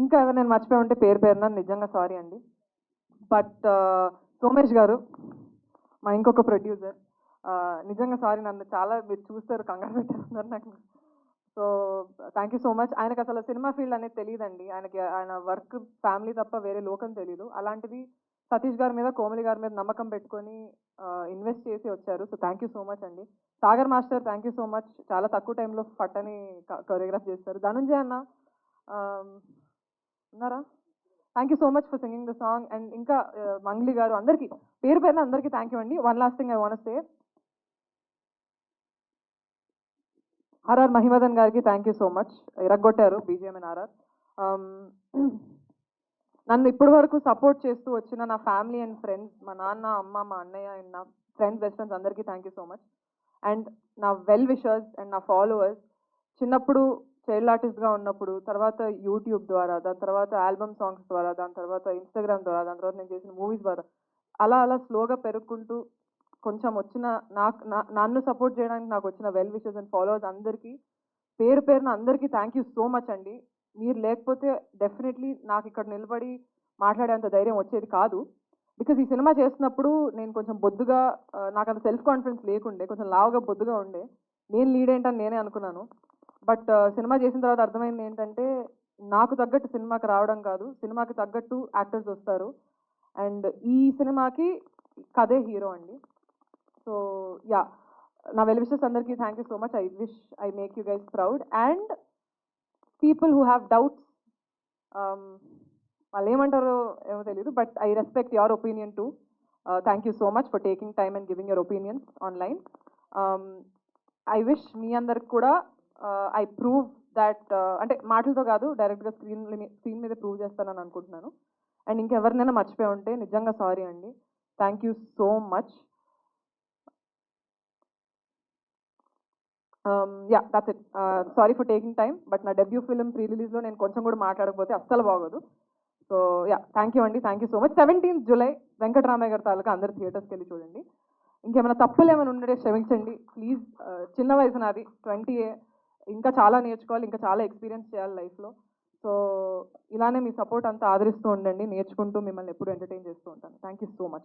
ఇంకా ఎవరు నేను మర్చిపోయి ఉంటే పేరు పేరున నిజంగా సారీ అండి. బట్ సోమేష్ గారు, మా ఇంకొక ప్రొడ్యూసర్, నిజంగా సారీ, నన్ను చాలా మీరు చూస్తారు కంగారు పెట్టేస్తున్నారు నాకు. So thank you so much. ఆయనకు అసలు సినిమా ఫీల్డ్ అనేది తెలియదండి. ఆయన వర్క్ ఫ్యామిలీ తప్ప వేరే లోకం తెలియదు. అలాంటిది సతీష్ గారి మీద, కోమలి గారి మీద నమ్మకం పెట్టుకొని ఇన్వెస్ట్ చేసి వచ్చారు. So thank you so much అండి. Sagar master, thank you so much. చాలా తక్కువ టైంలో ఫట్టని కొరియోగ్రాఫ్ చేస్తారు. ధనుంజయ్ అన్న ఉన్నారా? Thank you so much for singing the song. And ఇంకా మంగ్లీ గారు, అందరికీ పేరు పేరున అందరికీ థ్యాంక్ యూ అండి. One last thing I want say, RR మహిమదన్ గారికి థ్యాంక్ యూ సో మచ్. ఇరగ్గొట్టారు బీజిఎం అండ్ ఆర్ఆర్. నన్ను ఇప్పటి వరకు సపోర్ట్ చేస్తూ వచ్చిన నా ఫ్యామిలీ అండ్ ఫ్రెండ్స్, మా నాన్న, అమ్మ, మా అన్నయ్య అండ్ నా ఫ్రెండ్స్, బెస్ట్ ఫ్రెండ్స్ అందరికీ thank you so much. And నా వెల్ విషర్స్ అండ్ నా ఫాలోవర్స్, చిన్నప్పుడు చైల్డ్ ఆర్టిస్ట్గా ఉన్నప్పుడు, తర్వాత యూట్యూబ్ ద్వారా, దాని తర్వాత ఆల్బమ్ సాంగ్స్ ద్వారా, దాని తర్వాత ఇన్స్టాగ్రామ్ ద్వారా, దాని తర్వాత నేను చేసిన మూవీస్ ద్వారా, అలా అలా స్లోగా పెరుగుకుంటూ కొంచెం వచ్చిన నన్ను సపోర్ట్ చేయడానికి నాకు వచ్చిన వెల్ విషర్స్ అండ్ ఫాలోవర్స్ అందరికీ పేరు పేరున అందరికీ థ్యాంక్ యూ సో మచ్ అండి. మీరు లేకపోతే డెఫినెట్లీ నాకు ఇక్కడ నిలబడి మాట్లాడేంత ధైర్యం వచ్చేది కాదు. బికాజ్ ఈ సినిమా చేస్తున్నప్పుడు నేను కొంచెం బొద్దుగా, నాకు అంత సెల్ఫ్ కాన్ఫిడెన్స్ లేకుండే, కొంచెం లావుగా బొద్దుగా ఉండే. నేను లీడ్ ఏంటని నేనే అనుకున్నాను. బట్ సినిమా చేసిన తర్వాత అర్థమైంది ఏంటంటే, నాకు తగ్గట్టు సినిమాకి రావడం కాదు, సినిమాకి తగ్గట్టు యాక్టర్స్ వస్తారు. అండ్ ఈ సినిమాకి కథే హీరో అండి. సో యా, నా వెల్ విషెస్ అందరికీ thank you so much. I wish I make you guys proud. And people who have doubts, వాళ్ళు ఏమంటారో ఏమో తెలియదు, but I respect your opinion too. Thank you so much for taking time and giving your opinions online. I wish మీ అందరికి కూడా I prove that, అంటే మాటలతో కాదు, డైరెక్ట్గా స్క్రీన్ మీద ప్రూవ్ చేస్తానని అనుకుంటున్నాను. అండ్ ఇంకెవరినైనా మర్చిపోయి ఉంటే నిజంగా సారీ అండి. Thank you so much. Yeah, that's it. Sorry for taking time. But నా డెబ్యూ ఫిల్మ్ ప్రీ రిలీజ్లో నేను కొంచెం కూడా మాట్లాడకపోతే అస్సలు బాగోదు. సో యా, థ్యాంక్ యూ అండి. Thank you so much. 17th July Venkataramayya గారి తాలూకా అందరు థియేటర్స్కి వెళ్ళి చూడండి. ఇంకేమైనా తప్పులు ఏమైనా ఉండే క్షమించండి ప్లీజ్. చిన్న వయసు నాది 20. ఇంకా చాలా నేర్చుకోవాలి, ఇంకా చాలా ఎక్స్పీరియన్స్ చేయాలి లైఫ్లో. సో ఇలానే మీ సపోర్ట్ అంతా ఆదరిస్తూ ఉండండి. నేర్చుకుంటూ మిమ్మల్ని ఎప్పుడు ఎంటర్టైన్ చేస్తూ ఉంటాను. Thank you so much.